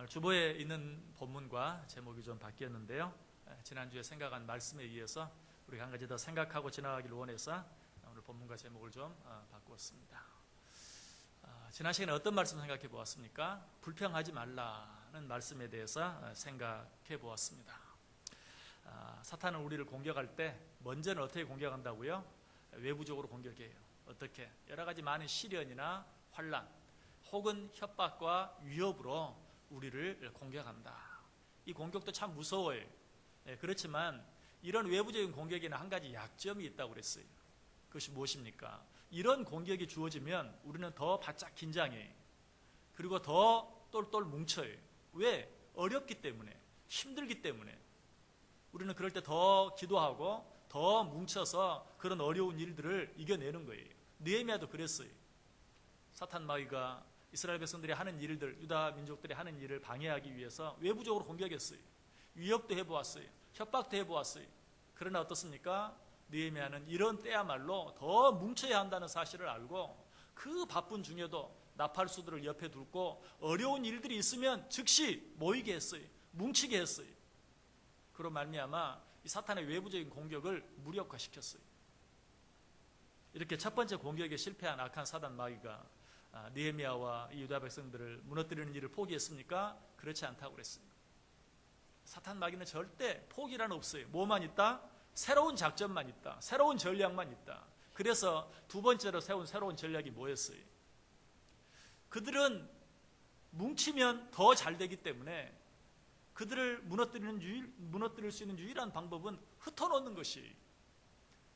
주보에 있는 본문과 제목이 좀 바뀌었는데요. 지난주에 생각한 말씀에 의해서 우리가 한 가지 더 생각하고 지나가기를 원해서 오늘 본문과 제목을 좀 바꾸었습니다. 지난 시간에 어떤 말씀 생각해 보았습니까? 불평하지 말라는 말씀에 대해서 생각해 보았습니다. 사탄은 우리를 공격할 때 먼저는 어떻게 공격한다고요? 외부적으로 공격해요. 어떻게? 여러 가지 많은 시련이나 환난 혹은 협박과 위협으로 우리를 공격한다. 이 공격도 참 무서워요. 그렇지만 이런 외부적인 공격에는 한 가지 약점이 있다고 그랬어요. 그것이 무엇입니까? 이런 공격이 주어지면 우리는 더 바짝 긴장해. 그리고 더 똘똘 뭉쳐요. 왜? 어렵기 때문에, 힘들기 때문에. 우리는 그럴 때 더 기도하고 더 뭉쳐서 그런 어려운 일들을 이겨내는 거예요. 느헤미야도 그랬어요. 사탄 마귀가 이스라엘 백성들이 하는 일들, 유다 민족들이 하는 일을 방해하기 위해서 외부적으로 공격했어요. 위협도 해보았어요. 협박도 해보았어요. 그러나 어떻습니까? 느헤미야는 이런 때야말로 더 뭉쳐야 한다는 사실을 알고 그 바쁜 중에도 나팔수들을 옆에 두고 어려운 일들이 있으면 즉시 모이게 했어요. 뭉치게 했어요. 그로 말미암아 이 사탄의 외부적인 공격을 무력화시켰어요. 이렇게 첫 번째 공격에 실패한 악한 사단 마귀가 느헤미야와 유다 백성들을 무너뜨리는 일을 포기했습니까? 그렇지 않다고 그랬습니다. 사탄 마귀는 절대 포기란 없어요. 뭐만 있다? 새로운 작전만 있다. 새로운 전략만 있다. 그래서 두 번째로 세운 새로운 전략이 뭐였어요? 그들은 뭉치면 더 잘 되기 때문에 그들을 무너뜨릴 수 있는 유일한 방법은 흩어놓는 것이.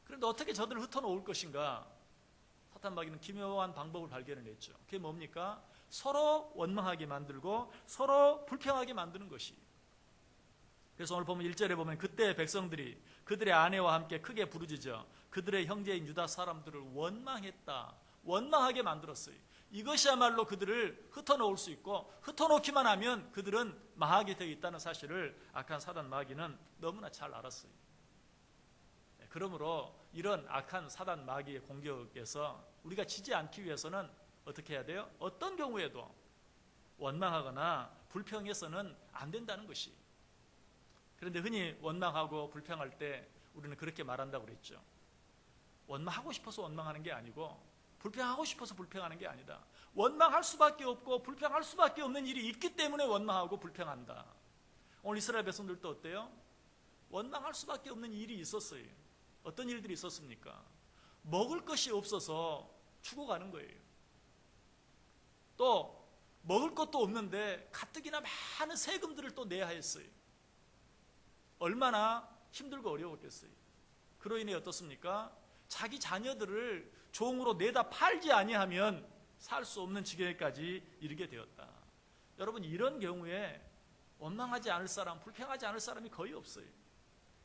그런데 어떻게 저들을 흩어놓을 것인가? 사탄 마귀는 기묘한 방법을 발견을 했죠. 그게 뭡니까? 서로 원망하게 만들고 서로 불평하게 만드는 것이. 그래서 오늘 보면 1절에 보면 그때 백성들이 그들의 아내와 함께 크게 부르짖어 그들의 형제인 유다 사람들을 원망했다. 원망하게 만들었어요. 이것이야말로 그들을 흩어놓을 수 있고 흩어놓기만 하면 그들은 망하게 되어 있다는 사실을 악한 사단 마귀는 너무나 잘 알았어요. 그러므로 이런 악한 사단 마귀의 공격에서 우리가 지지 않기 위해서는 어떻게 해야 돼요? 어떤 경우에도 원망하거나 불평해서는 안 된다는 것이. 그런데 흔히 원망하고 불평할 때 우리는 그렇게 말한다고 그랬죠. 원망하고 싶어서 원망하는 게 아니고 불평하고 싶어서 불평하는 게 아니다. 원망할 수밖에 없고 불평할 수밖에 없는 일이 있기 때문에 원망하고 불평한다. 오늘 이스라엘 백성들도 어때요? 원망할 수밖에 없는 일이 있었어요. 어떤 일들이 있었습니까? 먹을 것이 없어서 죽어가는 거예요. 또 먹을 것도 없는데 가뜩이나 많은 세금들을 또 내야 했어요. 얼마나 힘들고 어려웠겠어요. 그로 인해 어떻습니까? 자기 자녀들을 종으로 내다 팔지 아니하면 살 수 없는 지경까지 이르게 되었다. 여러분, 이런 경우에 원망하지 않을 사람, 불평하지 않을 사람이 거의 없어요.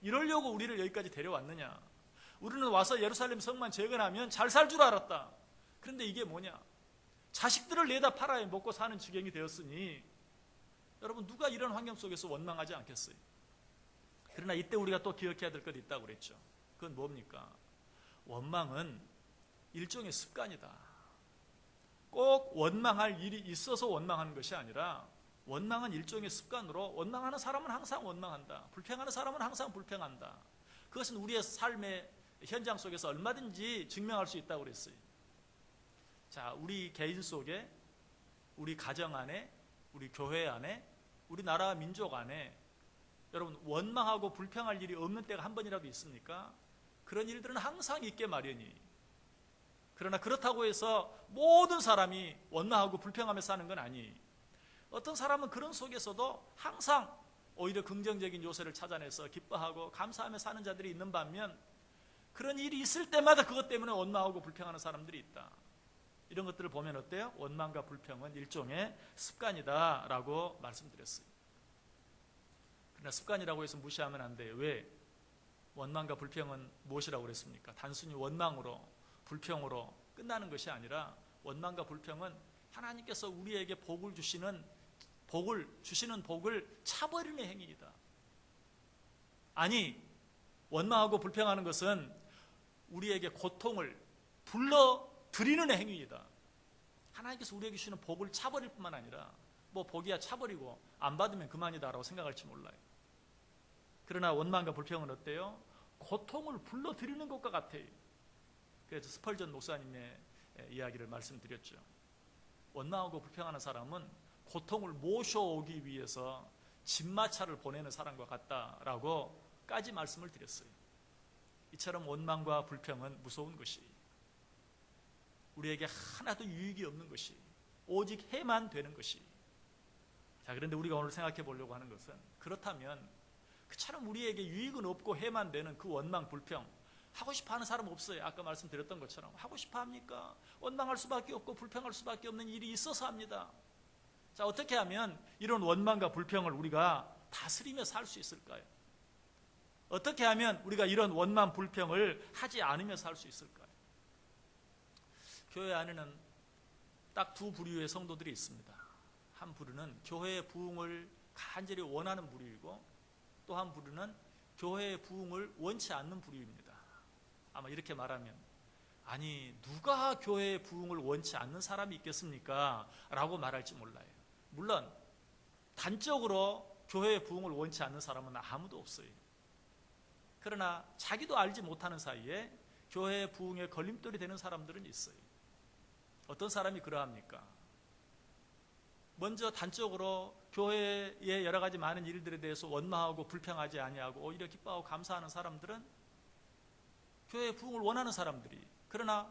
이러려고 우리를 여기까지 데려왔느냐? 우리는 와서 예루살렘 성만 재건하면 잘 살 줄 알았다. 그런데 이게 뭐냐? 자식들을 내다 팔아야 먹고 사는 지경이 되었으니 여러분, 누가 이런 환경 속에서 원망하지 않겠어요? 그러나 이때 우리가 또 기억해야 될 것이 있다고 그랬죠. 그건 뭡니까? 원망은 일종의 습관이다. 꼭 원망할 일이 있어서 원망하는 것이 아니라 원망은 일종의 습관으로 원망하는 사람은 항상 원망한다. 불평하는 사람은 항상 불평한다. 그것은 우리의 삶의 현장 속에서 얼마든지 증명할 수 있다고 그랬어요. 자, 우리 개인 속에, 우리 가정 안에, 우리 교회 안에, 우리 나라 민족 안에 여러분, 원망하고 불평할 일이 없는 때가 한 번이라도 있습니까? 그런 일들은 항상 있게 마련이. 그러나 그렇다고 해서 모든 사람이 원망하고 불평하며 사는 건 아니. 어떤 사람은 그런 속에서도 항상 오히려 긍정적인 요소를 찾아내서 기뻐하고 감사하며 사는 자들이 있는 반면 그런 일이 있을 때마다 그것 때문에 원망하고 불평하는 사람들이 있다. 이런 것들을 보면 어때요? 원망과 불평은 일종의 습관이다라고 말씀드렸어요. 그러나 습관이라고 해서 무시하면 안 돼요. 왜? 원망과 불평은 무엇이라고 그랬습니까? 단순히 원망으로 불평으로 끝나는 것이 아니라 원망과 불평은 하나님께서 우리에게 복을 주시는 복을 차버리는 행위이다. 아니, 원망하고 불평하는 것은 우리에게 고통을 불러들이는 행위이다. 하나님께서 우리에게 주시는 복을 차버릴 뿐만 아니라 뭐 복이야 차버리고 안 받으면 그만이다라고 생각할지 몰라요. 그러나 원망과 불평은 어때요? 고통을 불러들이는 것과 같아요. 그래서 스펄전 목사님의 이야기를 말씀드렸죠. 원망하고 불평하는 사람은 고통을 모셔오기 위해서 진마차를 보내는 사람과 같다라고 까지 말씀을 드렸어요. 이처럼 원망과 불평은 무서운 것이, 우리에게 하나도 유익이 없는 것이, 오직 해만 되는 것이. 자, 그런데 우리가 오늘 생각해 보려고 하는 것은, 그렇다면 그처럼 우리에게 유익은 없고 해만 되는 그 원망, 불평, 하고 싶어 하는 사람 없어요. 아까 말씀드렸던 것처럼. 하고 싶어 합니까? 원망할 수밖에 없고 불평할 수밖에 없는 일이 있어서 합니다. 자, 어떻게 하면 이런 원망과 불평을 우리가 다스리며 살 수 있을까요? 어떻게 하면 우리가 이런 원망, 불평을 하지 않으며 살 수 있을까요? 교회 안에는 딱 두 부류의 성도들이 있습니다. 한 부류는 교회의 부흥을 간절히 원하는 부류이고, 또 한 부류는 교회의 부흥을 원치 않는 부류입니다. 아마 이렇게 말하면, 아니 누가 교회의 부흥을 원치 않는 사람이 있겠습니까? 라고 말할지 몰라요. 물론 단적으로 교회의 부흥을 원치 않는 사람은 아무도 없어요. 그러나 자기도 알지 못하는 사이에 교회의 부흥에 걸림돌이 되는 사람들은 있어요. 어떤 사람이 그러합니까? 먼저 단적으로 교회의 여러 가지 많은 일들에 대해서 원망하고 불평하지 아니하고 오히려 기뻐하고 감사하는 사람들은 교회의 부흥을 원하는 사람들이, 그러나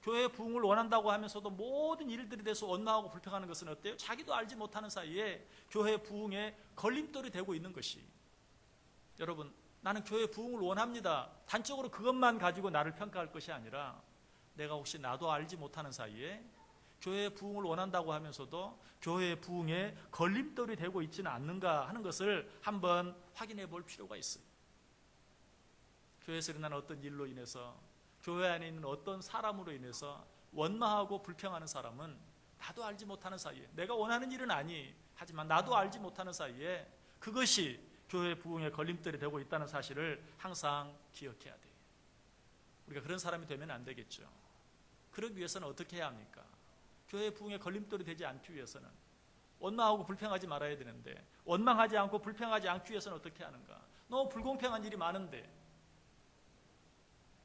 교회의 부흥을 원한다고 하면서도 모든 일들에 대해서 원망하고 불평하는 것은 어때요? 자기도 알지 못하는 사이에 교회의 부흥에 걸림돌이 되고 있는 것이, 여러분, 나는 교회의 부흥을 원합니다. 단적으로 그것만 가지고 나를 평가할 것이 아니라, 내가 혹시 나도 알지 못하는 사이에 교회의 부흥을 원한다고 하면서도 교회의 부흥에 걸림돌이 되고 있지는 않는가 하는 것을 한번 확인해 볼 필요가 있어요. 교회에서 일어나는 어떤 일로 인해서, 교회 안에 있는 어떤 사람으로 인해서 원망하고 불평하는 사람은 나도 알지 못하는 사이에, 내가 원하는 일은 아니, 하지만 나도 알지 못하는 사이에 그것이 교회 부흥의 걸림돌이 되고 있다는 사실을 항상 기억해야 돼요. 우리가 그런 사람이 되면 안 되겠죠. 그러기 위해서는 어떻게 해야 합니까? 교회 부흥의 걸림돌이 되지 않기 위해서는 원망하고 불평하지 말아야 되는데, 원망하지 않고 불평하지 않기 위해서는 어떻게 하는가? 너무 불공평한 일이 많은데,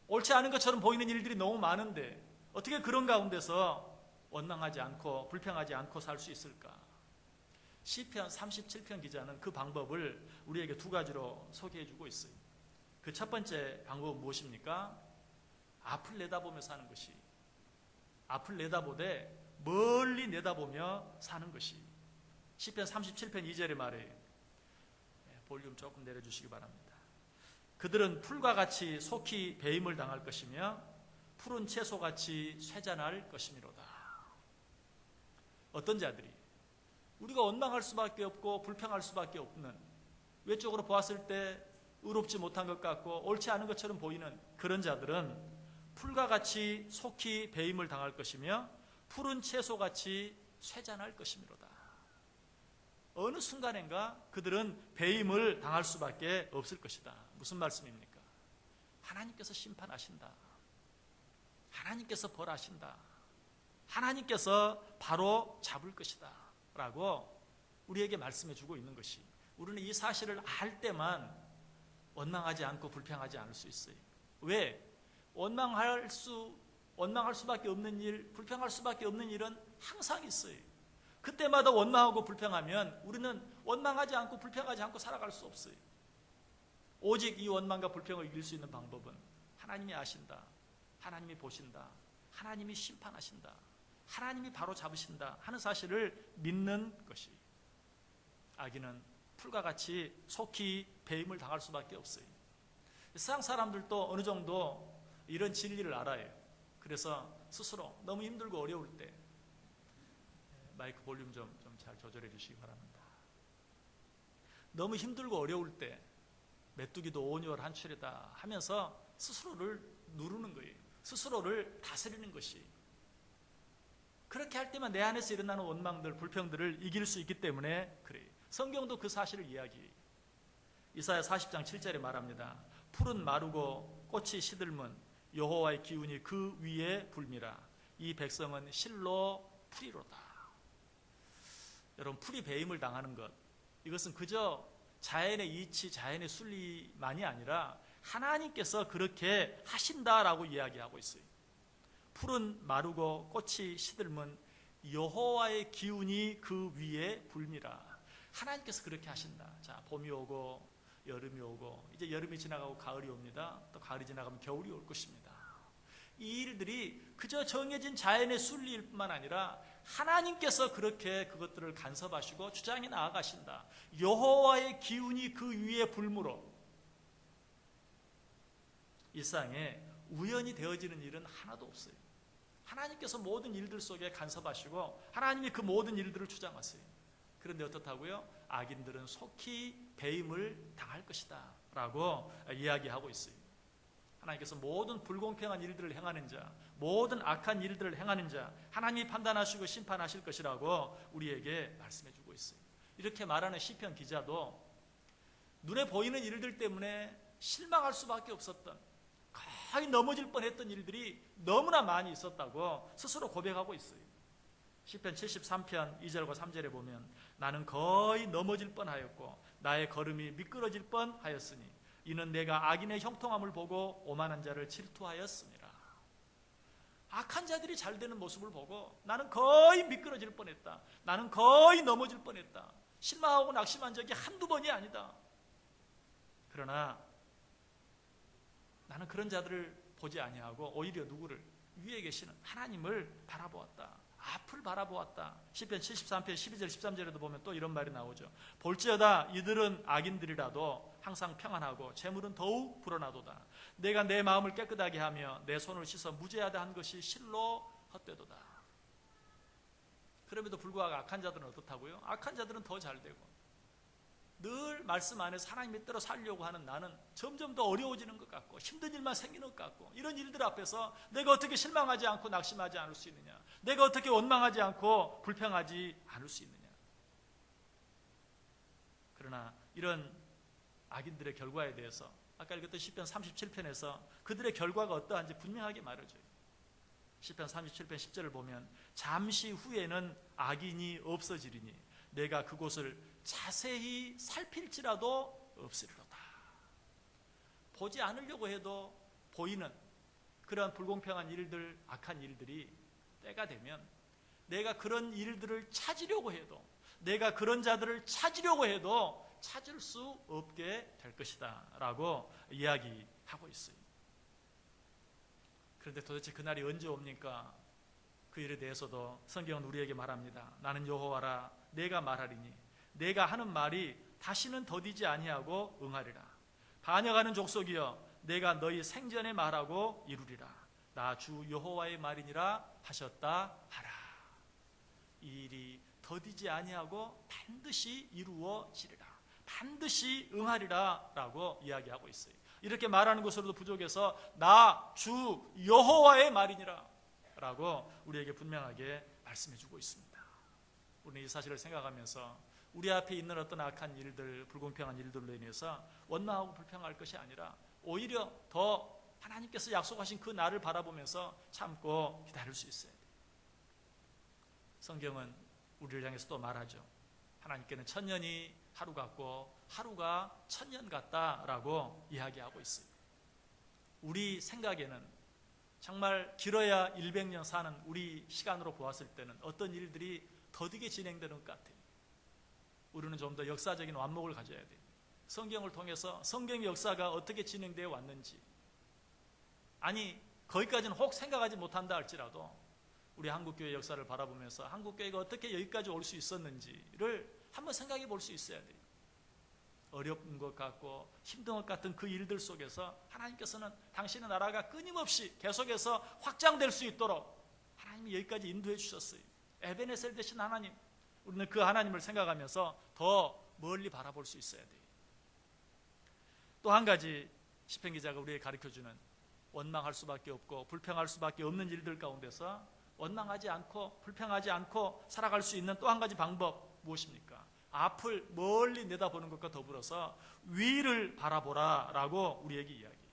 옳지 않은 것처럼 보이는 일들이 너무 많은데 어떻게 그런 가운데서 원망하지 않고 불평하지 않고 살 수 있을까? 시편 37편 기자는 그 방법을 우리에게 두 가지로 소개해주고 있어요. 그 첫 번째 방법은 무엇입니까? 앞을 내다보며 사는 것이, 앞을 내다보되 멀리 내다보며 사는 것이. 시편 37편 2절의 말이에요. 볼륨 조금 내려주시기 바랍니다. 그들은 풀과 같이 속히 배임을 당할 것이며 푸른 채소같이 쇠잔할 것이미로다. 어떤 자들이, 우리가 원망할 수밖에 없고 불평할 수밖에 없는, 외적으로 보았을 때 의롭지 못한 것 같고 옳지 않은 것처럼 보이는 그런 자들은 풀과 같이 속히 배임을 당할 것이며 푸른 채소같이 쇠잔할 것이미로다. 어느 순간인가 그들은 배임을 당할 수밖에 없을 것이다. 무슨 말씀입니까? 하나님께서 심판하신다. 하나님께서 벌하신다. 하나님께서 바로 잡을 것이다 라고 우리에게 말씀해 주고 있는 것이, 우리는 이 사실을 알 때만 원망하지 않고 불평하지 않을 수 있어요. 왜? 원망할 수밖에 없는 일, 불평할 수밖에 없는 일은 항상 있어요. 그때마다 원망하고 불평하면 우리는 원망하지 않고 불평하지 않고 살아갈 수 없어요. 오직 이 원망과 불평을 이길 수 있는 방법은 하나님이 아신다, 하나님이 보신다, 하나님이 심판하신다, 하나님이 바로 잡으신다 하는 사실을 믿는 것이, 악인은 풀과 같이 속히 배임을 당할 수밖에 없어요. 세상 사람들도 어느 정도 이런 진리를 알아요. 그래서 스스로 너무 힘들고 어려울 때, 마이크 볼륨 좀 잘 조절해 주시기 바랍니다. 너무 힘들고 어려울 때 메뚜기도 온유월 한출이다 하면서 스스로를 누르는 거예요. 스스로를 다스리는 것이. 그렇게 할 때만 내 안에서 일어나는 원망들, 불평들을 이길 수 있기 때문에 그래요. 성경도 그 사실을 이야기해요. 이사야 40장 7절에 말합니다. 풀은 마르고 꽃이 시들면 여호와의 기운이 그 위에 불미라. 이 백성은 실로 풀이로다. 여러분, 풀이 배임을 당하는 것, 이것은 그저 자연의 이치, 자연의 순리만이 아니라 하나님께서 그렇게 하신다라고 이야기하고 있어요. 풀은 마르고 꽃이 시들면 여호와의 기운이 그 위에 불미라. 하나님께서 그렇게 하신다. 자, 봄이 오고 여름이 오고, 이제 여름이 지나가고 가을이 옵니다. 또 가을이 지나가면 겨울이 올 것입니다. 이 일들이 그저 정해진 자연의 순리일 뿐만 아니라 하나님께서 그렇게 그것들을 간섭하시고 주장해 나아가신다. 여호와의 기운이 그 위에 불므로. 일상에 우연히 되어지는 일은 하나도 없어요. 하나님께서 모든 일들 속에 간섭하시고 하나님이 그 모든 일들을 주장하세요. 그런데 어떻다고요? 악인들은 속히 배임을 당할 것이다 라고 이야기하고 있어요. 하나님께서 모든 불공평한 일들을 행하는 자, 모든 악한 일들을 행하는 자, 하나님이 판단하시고 심판하실 것이라고 우리에게 말씀해 주고 있어요. 이렇게 말하는 시편 기자도 눈에 보이는 일들 때문에 실망할 수밖에 없었던, 거의 넘어질 뻔했던 일들이 너무나 많이 있었다고 스스로 고백하고 있어요. 시편 73편 2절과 3절에 보면 나는 거의 넘어질 뻔하였고 나의 걸음이 미끄러질 뻔하였으니 이는 내가 악인의 형통함을 보고 오만한 자를 질투하였습니다. 악한 자들이 잘 되는 모습을 보고 나는 거의 미끄러질 뻔했다. 나는 거의 넘어질 뻔했다. 실망하고 낙심한 적이 한두 번이 아니다. 그러나 나는 그런 자들을 보지 아니하고 오히려 누구를? 위에 계시는 하나님을 바라보았다. 앞을 바라보았다. 시편 73편 12절 13절에도 보면 또 이런 말이 나오죠. 볼지어다 이들은 악인들이라도 항상 평안하고 재물은 더욱 불어나도다. 내가 내 마음을 깨끗하게 하며 내 손을 씻어 무죄하다 한 것이 실로 헛되도다. 그럼에도 불구하고 악한 자들은 어떻다고요? 악한 자들은 더 잘되고 늘 말씀 안에서 하나님의 뜻대로 살려고 하는 나는 점점 더 어려워지는 것 같고 힘든 일만 생기는 것 같고, 이런 일들 앞에서 내가 어떻게 실망하지 않고 낙심하지 않을 수 있느냐, 내가 어떻게 원망하지 않고 불평하지 않을 수 있느냐. 그러나 이런 악인들의 결과에 대해서 아까 읽었던 시편 37편에서 그들의 결과가 어떠한지 분명하게 말해줘요. 시편 37편 10절을 보면 잠시 후에는 악인이 없어지리니 내가 그곳을 자세히 살필지라도 없으리로다. 보지 않으려고 해도 보이는 그러한 불공평한 일들, 악한 일들이 때가 되면 내가 그런 일들을 찾으려고 해도, 내가 그런 자들을 찾으려고 해도 찾을 수 없게 될 것이다 라고 이야기하고 있어요. 그런데 도대체 그날이 언제 옵니까? 그 일에 대해서도 성경은 우리에게 말합니다. 나는 여호와라, 내가 말하리니 내가 하는 말이 다시는 더디지 아니하고 응하리라. 반역하는 족속이여 내가 너희 생전에 말하고 이루리라. 나 주 여호와의 말이니라 하셨다 하라. 이 일이 더디지 아니하고 반드시 이루어지리라. 반드시 응하리라 라고 이야기하고 있어요. 이렇게 말하는 것으로도 부족해서 나 주 여호와의 말이니라 라고 우리에게 분명하게 말씀해 주고 있습니다. 우리는 이 사실을 생각하면서 우리 앞에 있는 어떤 악한 일들, 불공평한 일들로 인해서 원망하고 불평할 것이 아니라 오히려 더 하나님께서 약속하신 그 날을 바라보면서 참고 기다릴 수 있어야 돼요. 성경은 우리를 향해서 또 말하죠. 하나님께는 천년이 하루 같고 하루가 천년 같다라고 이야기하고 있어요. 우리 생각에는 정말 길어야 100년 사는 우리 시간으로 보았을 때는 어떤 일들이 더디게 진행되는 것 같아요. 우리는 좀 더 역사적인 완목을 가져야 돼요. 성경을 통해서 성경의 역사가 어떻게 진행되어 왔는지, 아니 거기까지는 혹 생각하지 못한다 할지라도 우리 한국교회 역사를 바라보면서 한국교회가 어떻게 여기까지 올 수 있었는지를 한번 생각해 볼 수 있어야 돼요. 어려운 것 같고 힘든 것 같은 그 일들 속에서 하나님께서는 당신의 나라가 끊임없이 계속해서 확장될 수 있도록 하나님이 여기까지 인도해 주셨어요. 에베네셀 되신 하나님, 우리는 그 하나님을 생각하면서 더 멀리 바라볼 수 있어야 돼요. 또 한 가지 시편 기자가 우리에게 가르쳐주는, 원망할 수밖에 없고 불평할 수밖에 없는 일들 가운데서 원망하지 않고 불평하지 않고 살아갈 수 있는 또 한 가지 방법 무엇입니까? 앞을 멀리 내다보는 것과 더불어서 위를 바라보라 라고 우리에게 이야기해요.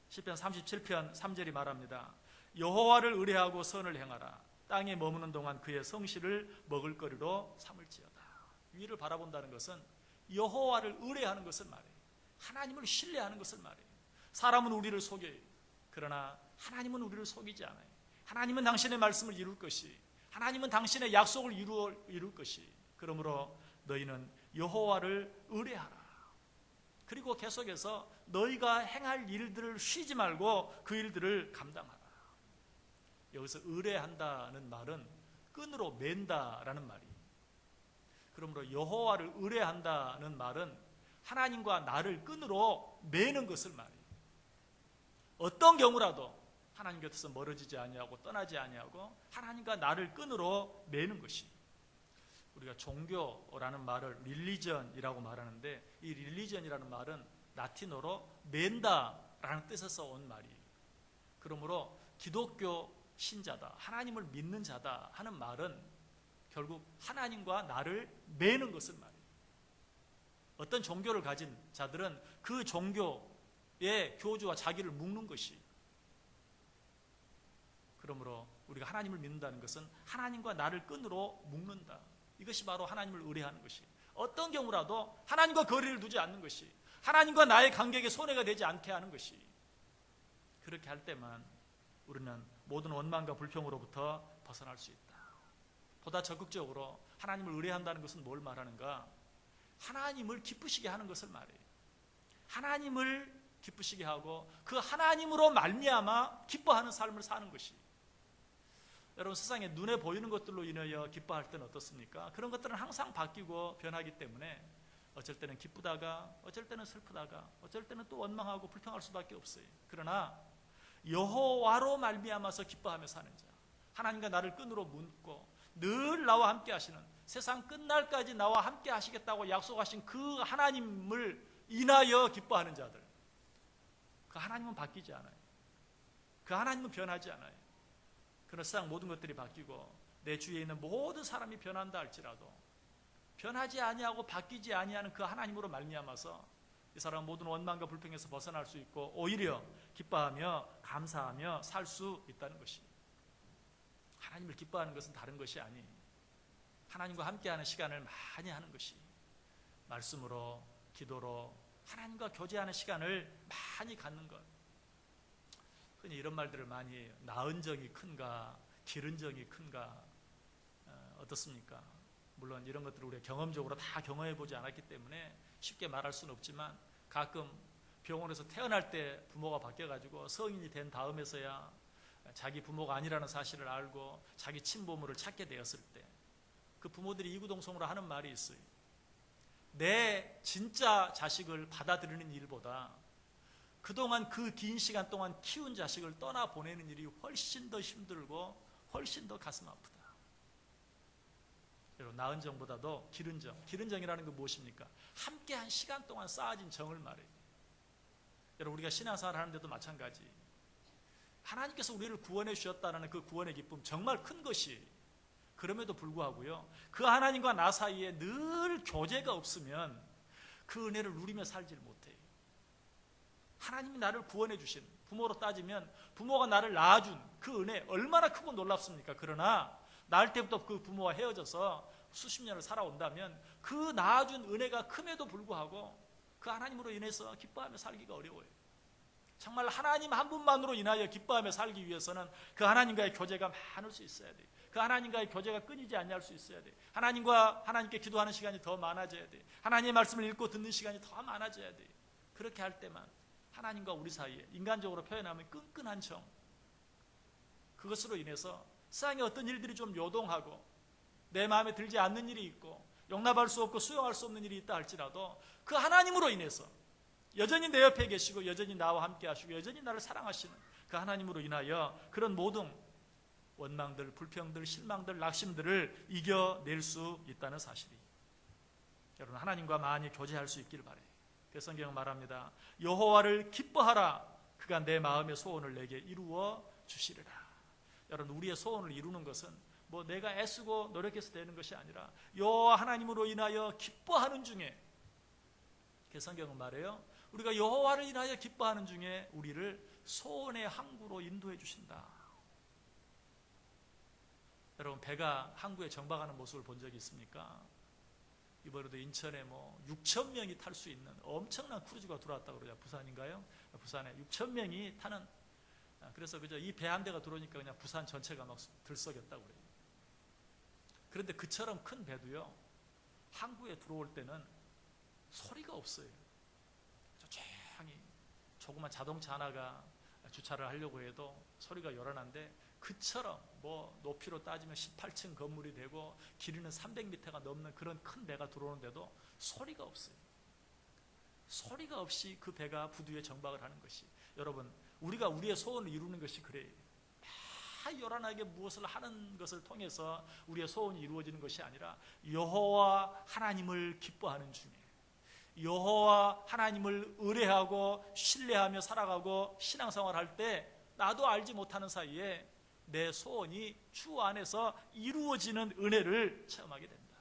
시편 37편 3절이 말합니다. 여호와를 의뢰하고 선을 행하라. 땅에 머무는 동안 그의 성실을 먹을거리로 삼을지어다. 위를 바라본다는 것은 여호와를 의뢰하는 것을 말해요. 하나님을 신뢰하는 것을 말해요. 사람은 우리를 속여요. 그러나 하나님은 우리를 속이지 않아요. 하나님은 당신의 말씀을 이룰 것이, 하나님은 당신의 약속을 이룰 것이. 그러므로 너희는 여호와를 의뢰하라. 그리고 계속해서 너희가 행할 일들을 쉬지 말고 그 일들을 감당하라. 여기서 의뢰한다는 말은 끈으로 맨다라는 말이에요. 그러므로 여호와를 의뢰한다는 말은 하나님과 나를 끈으로 매는 것을 말해요. 어떤 경우라도 하나님 곁에서 멀어지지 아니하고 떠나지 아니하고 하나님과 나를 끈으로 매는 것이. 우리가 종교라는 말을 릴리전이라고 말하는데, 이 릴리전이라는 말은 라틴어로 맨다라는 뜻에서 온 말이에요. 그러므로 기독교 신자다, 하나님을 믿는 자다 하는 말은 결국 하나님과 나를 매는 것을 말해요. 어떤 종교를 가진 자들은 그 종교의 교주와 자기를 묶는 것이. 그러므로 우리가 하나님을 믿는다는 것은 하나님과 나를 끈으로 묶는다. 이것이 바로 하나님을 의뢰하는 것이. 어떤 경우라도 하나님과 거리를 두지 않는 것이, 하나님과 나의 관계에 손해가 되지 않게 하는 것이. 그렇게 할 때만 우리는 모든 원망과 불평으로부터 벗어날 수 있다. 보다 적극적으로 하나님을 의뢰한다는 것은 뭘 말하는가? 하나님을 기쁘시게 하는 것을 말해요. 하나님을 기쁘시게 하고 그 하나님으로 말미암아 기뻐하는 삶을 사는 것이. 여러분, 세상에 눈에 보이는 것들로 인하여 기뻐할 때는 어떻습니까? 그런 것들은 항상 바뀌고 변하기 때문에 어쩔 때는 기쁘다가, 어쩔 때는 슬프다가, 어쩔 때는 또 원망하고 불평할 수밖에 없어요. 그러나 여호와로 말미암아서 기뻐하며 사는 자, 하나님과 나를 끈으로 묶고 늘 나와 함께 하시는, 세상 끝날까지 나와 함께 하시겠다고 약속하신 그 하나님을 인하여 기뻐하는 자들, 그 하나님은 바뀌지 않아요. 그 하나님은 변하지 않아요. 그러나 세상 모든 것들이 바뀌고 내 주위에 있는 모든 사람이 변한다 할지라도 변하지 아니하고 바뀌지 아니하는 그 하나님으로 말미암아서 이 사람은 모든 원망과 불평에서 벗어날 수 있고 오히려 기뻐하며 감사하며 살 수 있다는 것이. 하나님을 기뻐하는 것은 다른 것이 아니, 하나님과 함께하는 시간을 많이 하는 것이, 말씀으로, 기도로 하나님과 교제하는 시간을 많이 갖는 것. 흔히 이런 말들을 많이 해요. 낳은 정이 큰가, 기른 정이 큰가. 어떻습니까? 물론 이런 것들을 우리가 경험적으로 다 경험해 보지 않았기 때문에 쉽게 말할 수는 없지만, 가끔 병원에서 태어날 때 부모가 바뀌어가지고 성인이 된 다음에서야 자기 부모가 아니라는 사실을 알고 자기 친부모를 찾게 되었을 때 그 부모들이 이구동성으로 하는 말이 있어요. 내 진짜 자식을 받아들이는 일보다 그동안 그 긴 시간 동안 키운 자식을 떠나보내는 일이 훨씬 더 힘들고 훨씬 더 가슴 아프다. 여러분, 낳은 정보다도 기른 정. 기른 정이라는 건 무엇입니까? 함께한 시간 동안 쌓아진 정을 말해요. 여러분, 우리가 신앙생활 하는데도 마찬가지. 하나님께서 우리를 구원해 주셨다는 그 구원의 기쁨 정말 큰 것이. 그럼에도 불구하고요, 그 하나님과 나 사이에 늘 교제가 없으면 그 은혜를 누리며 살지를 못해요. 하나님이 나를 구원해 주신, 부모로 따지면 부모가 나를 낳아준 그 은혜 얼마나 크고 놀랍습니까? 그러나 낳을 때부터 그 부모와 헤어져서 수십 년을 살아온다면 그 낳아준 은혜가 큼에도 불구하고 그 하나님으로 인해서 기뻐하며 살기가 어려워요. 정말 하나님 한 분만으로 인하여 기뻐하며 살기 위해서는 그 하나님과의 교제가 많을 수 있어야 돼요. 그 하나님과의 교제가 끊이지 아니할 수 있어야 돼요. 하나님께 기도하는 시간이 더 많아져야 돼요. 하나님의 말씀을 읽고 듣는 시간이 더 많아져야 돼요. 그렇게 할 때만 하나님과 우리 사이에, 인간적으로 표현하면 끈끈한 정, 그것으로 인해서 세상에 어떤 일들이 좀 요동하고 내 마음에 들지 않는 일이 있고 용납할 수 없고 수용할 수 없는 일이 있다 할지라도 그 하나님으로 인해서 여전히 내 옆에 계시고 여전히 나와 함께 하시고 여전히 나를 사랑하시는 그 하나님으로 인하여 그런 모든 원망들, 불평들, 실망들, 낙심들을 이겨낼 수 있다는 사실이. 여러분, 하나님과 많이 교제할 수 있기를 바라요. 그래서 성경은 말합니다. 여호와를 기뻐하라. 그가 내 마음의 소원을 내게 이루어 주시리라. 여러분, 우리의 소원을 이루는 것은 뭐 내가 애쓰고 노력해서 되는 것이 아니라 여호와 하나님으로 인하여 기뻐하는 중에, 그래서 성경은 말해요. 우리가 여호와를 인하여 기뻐하는 중에 우리를 소원의 항구로 인도해 주신다. 여러분, 배가 항구에 정박하는 모습을 본 적이 있습니까? 이번에도 인천에 6천 명이 탈 수 있는 엄청난 크루즈가 들어왔다고 그러죠. 부산인가요? 부산에 6천 명이 타는, 그래서 그저 이 배 한 대가 들어오니까 그냥 부산 전체가 막 들썩였다고 그래요. 그런데 그처럼 큰 배도요, 항구에 들어올 때는 소리가 없어요. 조용히 조그만 자동차 하나가 주차를 하려고 해도 소리가 요란한데, 그처럼 높이로 따지면 18층 건물이 되고 길이는 300m가 넘는 그런 큰 배가 들어오는데도 소리가 없어요. 소리가 없이 그 배가 부두에 정박을 하는 것이, 여러분, 우리가 우리의 소원을 이루는 것이 그래요. 다 요란하게 무엇을 하는 것을 통해서 우리의 소원이 이루어지는 것이 아니라, 여호와 하나님을 기뻐하는 중에, 여호와 하나님을 의뢰하고 신뢰하며 살아가고 신앙생활할 때, 나도 알지 못하는 사이에 내 소원이 주 안에서 이루어지는 은혜를 체험하게 된다.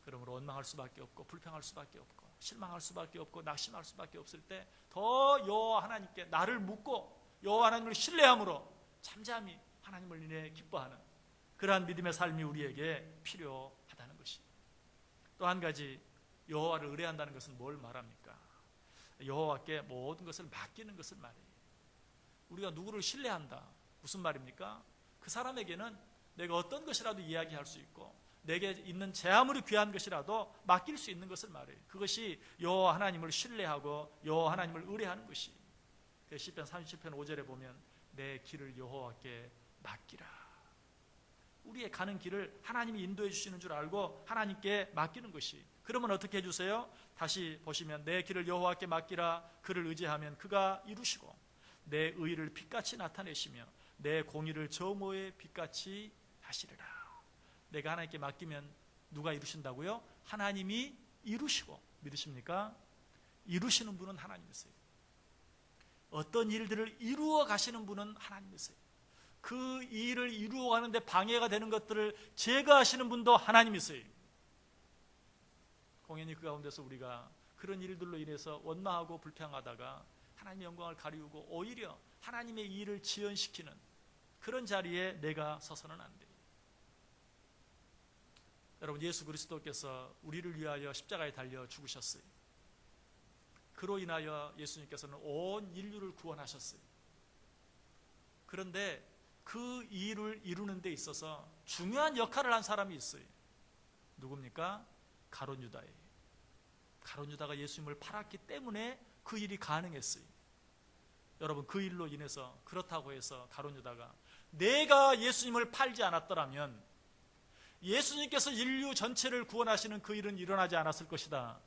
그러므로 원망할 수밖에 없고 불평할 수밖에 없고 실망할 수밖에 없고 낙심할 수밖에 없을 때, 더 여호와 하나님께 나를 묻고 여호와 하나님을 신뢰함으로 잠잠히 하나님을 인해 기뻐하는 그러한 믿음의 삶이 우리에게 필요하다는 것이. 또 한 가지, 여호와를 의뢰한다는 것은 뭘 말합니까? 여호와께 모든 것을 맡기는 것을 말해요. 우리가 누구를 신뢰한다, 무슨 말입니까? 그 사람에게는 내가 어떤 것이라도 이야기할 수 있고, 내게 있는 제 아무리 귀한 것이라도 맡길 수 있는 것을 말해요. 그것이 여호와 하나님을 신뢰하고 여호와 하나님을 의뢰하는 것이. 시편 37편 5절에 보면 내 길을 여호와께 맡기라. 우리의 가는 길을 하나님이 인도해 주시는 줄 알고 하나님께 맡기는 것이. 그러면 어떻게 해주세요? 다시 보시면 내 길을 여호와께 맡기라. 그를 의지하면 그가 이루시고 내 의를 빛같이 나타내시며 내 공의를 저 모의 빛같이 하시리라. 내가 하나님께 맡기면 누가 이루신다고요? 하나님이 이루시고. 믿으십니까? 이루시는 분은 하나님이세요. 어떤 일들을 이루어 가시는 분은 하나님이세요. 그 일을 이루어 가는데 방해가 되는 것들을 제거하시는 분도 하나님이세요. 공연히 그 가운데서 우리가 그런 일들로 인해서 원망하고 불평하다가 하나님의 영광을 가리우고 오히려 하나님의 일을 지연시키는 그런 자리에 내가 서서는 안 돼요. 여러분, 예수 그리스도께서 우리를 위하여 십자가에 달려 죽으셨어요. 그로 인하여 예수님께서는 온 인류를 구원하셨어요. 그런데 그 일을 이루는 데 있어서 중요한 역할을 한 사람이 있어요. 누굽니까? 가룟 유다예요. 가룟 유다가 예수님을 팔았기 때문에 그 일이 가능했어요. 여러분, 그 일로 인해서, 그렇다고 해서 가룟 유다가 내가 예수님을 팔지 않았더라면 예수님께서 인류 전체를 구원하시는 그 일은 일어나지 않았을 것이다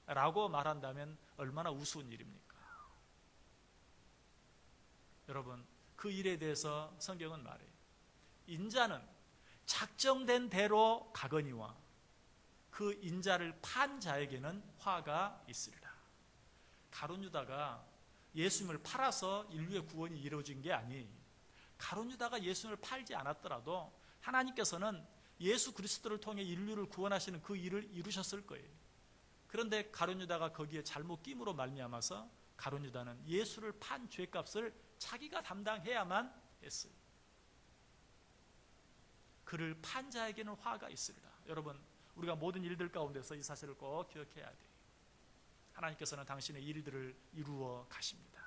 라고 말한다면 얼마나 우스운 일입니까? 여러분, 그 일에 대해서 성경은 말해요. 인자는 작정된 대로 가거니와 그 인자를 판 자에게는 화가 있으리라. 가룟 유다가 예수님을 팔아서 인류의 구원이 이루어진 게 아니에요. 가룟 유다가 예수님을 팔지 않았더라도 하나님께서는 예수 그리스도를 통해 인류를 구원하시는 그 일을 이루셨을 거예요. 그런데 가룟 유다가 거기에 잘못 끼므로 말미암아서 가룟 유다는 예수를 판 죄값을 자기가 담당해야만 했어요. 그를 판 자에게는 화가 있으리라. 여러분, 우리가 모든 일들 가운데서 이 사실을 꼭 기억해야 돼요. 하나님께서는 당신의 일들을 이루어 가십니다.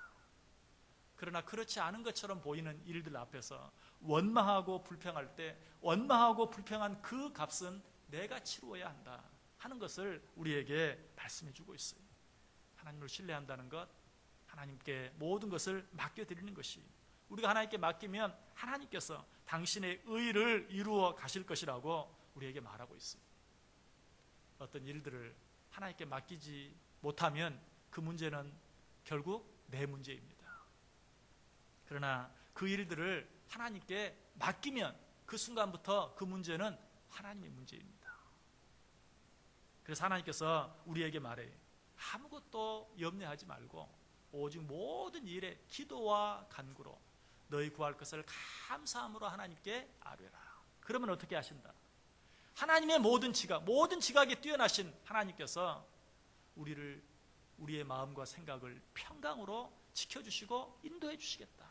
그러나 그렇지 않은 것처럼 보이는 일들 앞에서 원망하고 불평할 때, 원망하고 불평한 그 값은 내가 치루어야 한다 하는 것을 우리에게 말씀해 주고 있어요. 하나님을 신뢰한다는 것, 하나님께 모든 것을 맡겨드리는 것이, 우리가 하나님께 맡기면 하나님께서 당신의 의를 이루어 가실 것이라고 우리에게 말하고 있어요. 어떤 일들을 하나님께 맡기지 못하면 그 문제는 결국 내 문제입니다. 그러나 그 일들을 하나님께 맡기면 그 순간부터 그 문제는 하나님의 문제입니다. 그래서 하나님께서 우리에게 말해요. 아무것도 염려하지 말고 오직 모든 일에 기도와 간구로 너희 구할 것을 감사함으로 하나님께 아뢰라. 그러면 어떻게 하신다? 하나님의 모든 지각에 뛰어나신 하나님께서 우리의 마음과 생각을 평강으로 지켜주시고 인도해 주시겠다.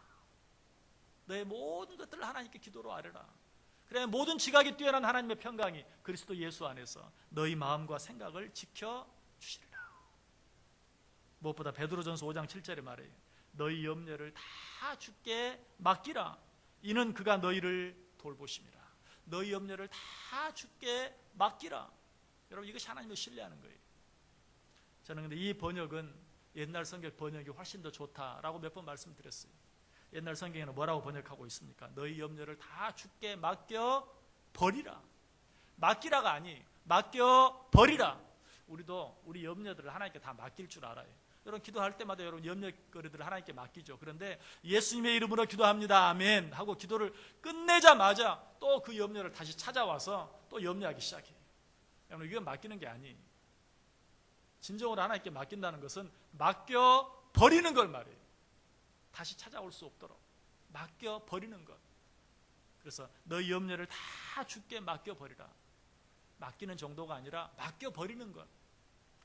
너의 모든 것들을 하나님께 기도로 아뢰라. 그래 모든 지각이 뛰어난 하나님의 평강이 그리스도 예수 안에서 너희 마음과 생각을 지켜주시리라. 무엇보다 베드로전서 5장 7절에 말해요. 너희 염려를 다 주께 맡기라. 이는 그가 너희를 돌보심이라. 너희 염려를 다 주께 맡기라. 여러분 이것이 하나님을 신뢰하는 거예요. 저는 근데 이 번역은 옛날 성경 번역이 훨씬 더 좋다라고 몇 번 말씀드렸어요. 옛날 성경에는 뭐라고 번역하고 있습니까? 너희 염려를 다 주께 맡겨 버리라. 맡기라가 아니 맡겨 버리라. 우리도 우리 염려들을 하나님께 다 맡길 줄 알아요. 여러분 기도할 때마다 여러분 염려거리들을 하나님께 맡기죠. 그런데 예수님의 이름으로 기도합니다. 아멘 하고 기도를 끝내자마자 또 그 염려를 다시 찾아와서 또 염려하기 시작해요. 여러분 이건 맡기는 게 아니에요. 진정으로 하나님께 맡긴다는 것은 맡겨 버리는 걸 말해요. 다시 찾아올 수 없도록 맡겨 버리는 것. 그래서 너희 염려를 다 주께 맡겨 버리라. 맡기는 정도가 아니라 맡겨 버리는 것.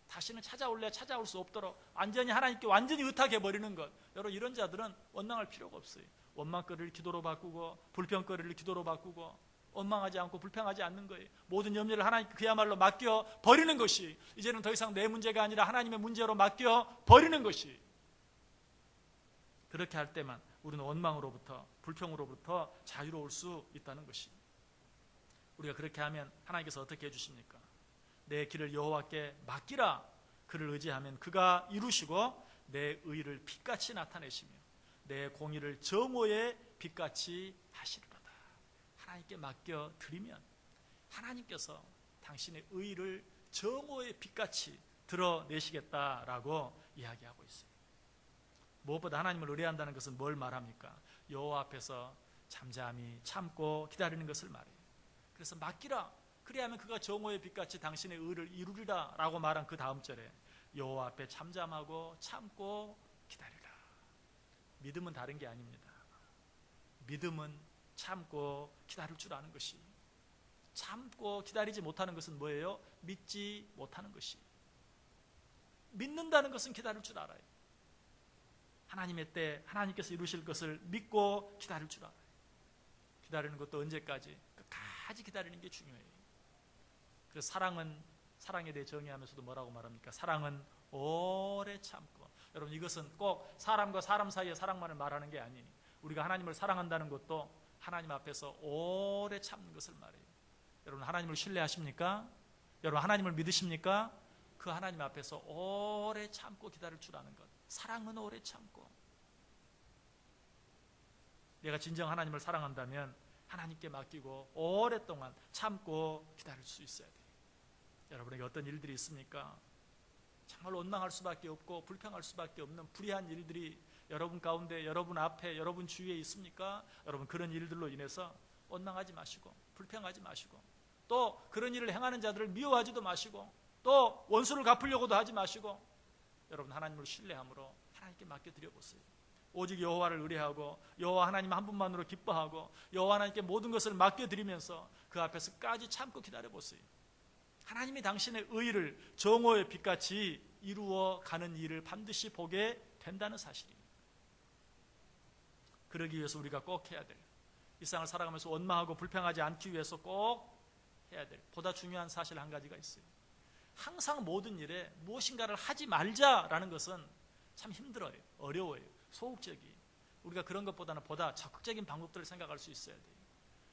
다시는 찾아올 수 없도록 완전히 하나님께 완전히 의탁해 버리는 것. 여러분 이런 자들은 원망할 필요가 없어요. 원망거리를 기도로 바꾸고 불평거리를 기도로 바꾸고 원망하지 않고 불평하지 않는 거예요. 모든 염려를 하나님께 그야말로 맡겨 버리는 것이 이제는 더 이상 내 문제가 아니라 하나님의 문제로 맡겨 버리는 것이. 그렇게 할 때만 우리는 원망으로부터 불평으로부터 자유로울 수 있다는 것이. 우리가 그렇게 하면 하나님께서 어떻게 해주십니까? 내 길을 여호와께 맡기라. 그를 의지하면 그가 이루시고 내 의를 빛같이 나타내시며 내 공의를 정오의 빛같이 하시리로다. 하나님께 맡겨드리면 하나님께서 당신의 의를 정오의 빛같이 드러내시겠다라고 이야기하고 있어요. 무엇보다 하나님을 의뢰한다는 것은 뭘 말합니까? 여호와 앞에서 잠잠히 참고 기다리는 것을 말해요. 그래서 맡기라. 그리하면 그가 정오의 빛같이 당신의 의를 이루리라 라고 말한 그 다음 절에 여호와 앞에 잠잠하고 참고 기다리라. 믿음은 다른 게 아닙니다. 믿음은 참고 기다릴 줄 아는 것이. 참고 기다리지 못하는 것은 뭐예요? 믿지 못하는 것이. 믿는다는 것은 기다릴 줄 알아요. 하나님의 때 하나님께서 이루실 것을 믿고 기다릴 줄 알아요. 기다리는 것도 언제까지? 끝까지 기다리는 게 중요해요. 그래서 사랑에 대해 정의하면서도 뭐라고 말합니까? 사랑은 오래 참고. 여러분 이것은 꼭 사람과 사람 사이의 사랑만을 말하는 게 아니에요. 우리가 하나님을 사랑한다는 것도 하나님 앞에서 오래 참는 것을 말해요. 여러분 하나님을 신뢰하십니까? 여러분 하나님을 믿으십니까? 그 하나님 앞에서 오래 참고 기다릴 줄 아는 것. 사랑은 오래 참고. 내가 진정 하나님을 사랑한다면 하나님께 맡기고 오랫동안 참고 기다릴 수 있어야 돼요. 여러분에게 어떤 일들이 있습니까? 정말 원망할 수밖에 없고 불평할 수밖에 없는 불의한 일들이 여러분 가운데, 여러분 앞에, 여러분 주위에 있습니까? 여러분 그런 일들로 인해서 원망하지 마시고 불평하지 마시고 또 그런 일을 행하는 자들을 미워하지도 마시고 또 원수를 갚으려고도 하지 마시고 여러분 하나님을 신뢰함으로 하나님께 맡겨드려 보세요. 오직 여호와를 의뢰하고 여호와 하나님 한 분만으로 기뻐하고 여호와 하나님께 모든 것을 맡겨드리면서 그 앞에서 끝까지 참고 기다려보세요. 하나님이 당신의 의를 정오의 빛같이 이루어가는 일을 반드시 보게 된다는 사실입니다. 그러기 위해서 우리가 꼭 해야 될, 이 세상을 살아가면서 원망하고 불평하지 않기 위해서 꼭 해야 될 보다 중요한 사실 한 가지가 있어요. 항상 모든 일에 무엇인가를 하지 말자라는 것은 참 힘들어요. 어려워요. 소극적이에요. 우리가 그런 것보다는 보다 적극적인 방법들을 생각할 수 있어야 돼요.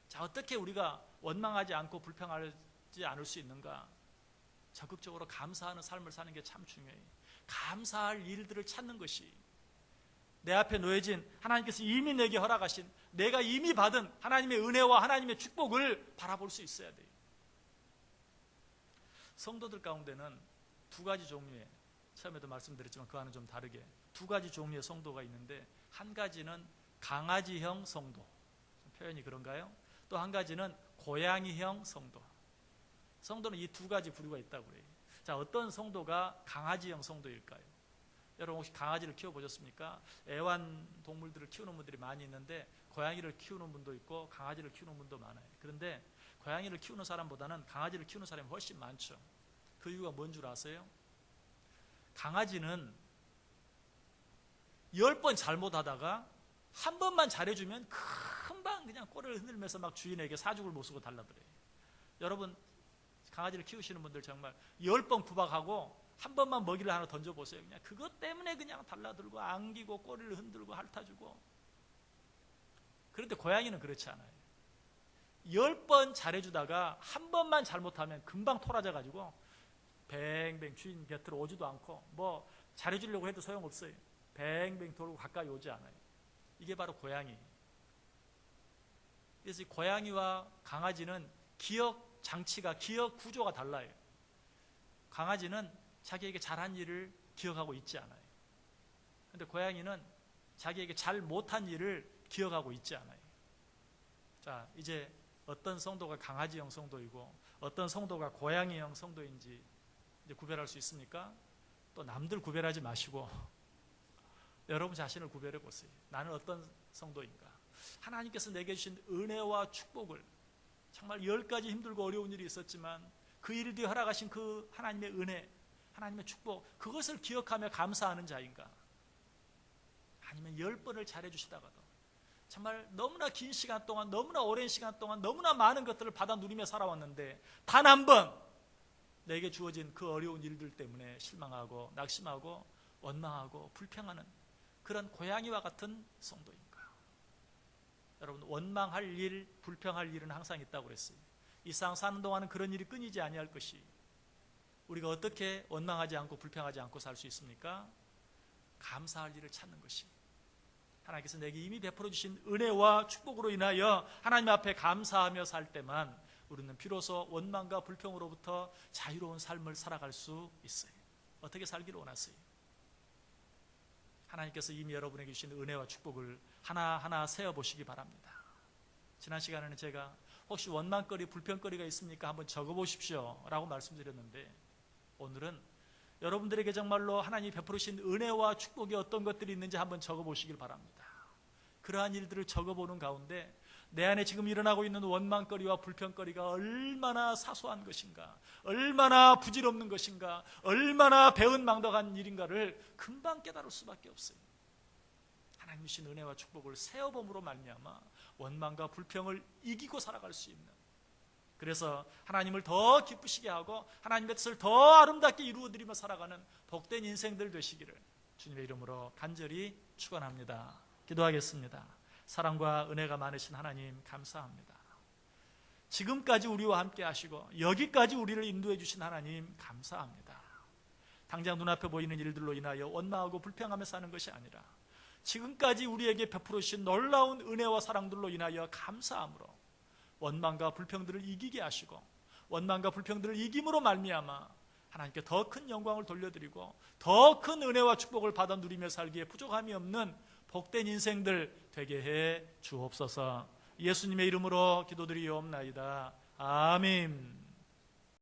자, 어떻게 우리가 원망하지 않고 불평하지 않을 수 있는가? 적극적으로 감사하는 삶을 사는 게 참 중요해요. 감사할 일들을 찾는 것이 내 앞에 놓여진 하나님께서 이미 내게 허락하신 내가 이미 받은 하나님의 은혜와 하나님의 축복을 바라볼 수 있어야 돼요. 성도들 가운데는 두 가지 종류의, 처음에도 말씀드렸지만 그와는 좀 다르게 두 가지 종류의 성도가 있는데, 한 가지는 강아지형 성도, 표현이 그런가요? 또 한 가지는 고양이형 성도. 성도는 이 두 가지 부류가 있다고 그래요. 자, 어떤 성도가 강아지형 성도일까요? 여러분 혹시 강아지를 키워보셨습니까? 애완동물들을 키우는 분들이 많이 있는데 고양이를 키우는 분도 있고 강아지를 키우는 분도 많아요. 그런데 고양이를 키우는 사람보다는 강아지를 키우는 사람이 훨씬 많죠. 그 이유가 뭔 줄 아세요? 강아지는 10번 잘못하다가 한 번만 잘해주면 금방 그냥 꼬리를 흔들면서 막 주인에게 사죽을 못 쓰고 달라들어요. 여러분 강아지를 키우시는 분들 정말 10번 구박하고 한 번만 먹이를 하나 던져보세요. 그냥 그것 때문에 그냥 달라들고 안기고 꼬리를 흔들고 핥아주고. 그런데 고양이는 그렇지 않아요. 10번 잘해주다가 한 번만 잘못하면 금방 토라져가지고 뱅뱅 주인 곁으로 오지도 않고 뭐 잘해주려고 해도 소용없어요. 뱅뱅 돌고 가까이 오지 않아요. 이게 바로 고양이. 그래서 이 고양이와 강아지는 기억 장치가, 기억 구조가 달라요. 강아지는 자기에게 잘한 일을 기억하고 있지 않아요. 그런데 고양이는 자기에게 잘 못한 일을 기억하고 있지 않아요. 자, 이제 어떤 성도가 강아지형 성도이고 어떤 성도가 고양이형 성도인지 이제 구별할 수 있습니까? 또 남들 구별하지 마시고 여러분 자신을 구별해 보세요. 나는 어떤 성도인가? 하나님께서 내게 주신 은혜와 축복을, 정말 10가지 힘들고 어려운 일이 있었지만 그 일 뒤에 허락하신 그 하나님의 은혜, 하나님의 축복, 그것을 기억하며 감사하는 자인가? 아니면 10번을 잘해주시다가도 정말 너무나 긴 시간 동안, 너무나 오랜 시간 동안 너무나 많은 것들을 받아 누리며 살아왔는데 단 한 번 내게 주어진 그 어려운 일들 때문에 실망하고 낙심하고 원망하고 불평하는 그런 고양이와 같은 성도인가? 여러분, 원망할 일, 불평할 일은 항상 있다고 그랬어요. 이 세상 사는 동안은 그런 일이 끊이지 아니할 것이, 우리가 어떻게 원망하지 않고 불평하지 않고 살 수 있습니까? 감사할 일을 찾는 것이, 하나님께서 내게 이미 베풀어 주신 은혜와 축복으로 인하여 하나님 앞에 감사하며 살 때만 우리는 비로소 원망과 불평으로부터 자유로운 삶을 살아갈 수 있어요. 어떻게 살기를 원하세요? 하나님께서 이미 여러분에게 주신 은혜와 축복을 하나하나 세어보시기 바랍니다. 지난 시간에는 제가 혹시 원망거리, 불평거리가 있습니까? 한번 적어보십시오 라고 말씀드렸는데, 오늘은 여러분들에게 정말로 하나님이 베풀으신 은혜와 축복이 어떤 것들이 있는지 한번 적어보시길 바랍니다. 그러한 일들을 적어보는 가운데 내 안에 지금 일어나고 있는 원망거리와 불평거리가 얼마나 사소한 것인가, 얼마나 부질없는 것인가, 얼마나 배은망덕한 일인가를 금방 깨달을 수밖에 없어요. 하나님 주신 은혜와 축복을 세어봄으로 말미암아 원망과 불평을 이기고 살아갈 수 있는, 그래서 하나님을 더 기쁘시게 하고 하나님의 뜻을 더 아름답게 이루어드리며 살아가는 복된 인생들 되시기를 주님의 이름으로 간절히 축원합니다. 기도하겠습니다. 사랑과 은혜가 많으신 하나님 감사합니다. 지금까지 우리와 함께 하시고 여기까지 우리를 인도해 주신 하나님 감사합니다. 당장 눈앞에 보이는 일들로 인하여 원망하고 불평하며 사는 것이 아니라 지금까지 우리에게 베풀어 주신 놀라운 은혜와 사랑들로 인하여 감사함으로 원망과 불평들을 이기게 하시고 원망과 불평들을 이김으로 말미암아 하나님께 더 큰 영광을 돌려드리고 더 큰 은혜와 축복을 받아 누리며 살기에 부족함이 없는 복된 인생들 되게 해 주옵소서. 예수님의 이름으로 기도드리옵나이다. 아멘.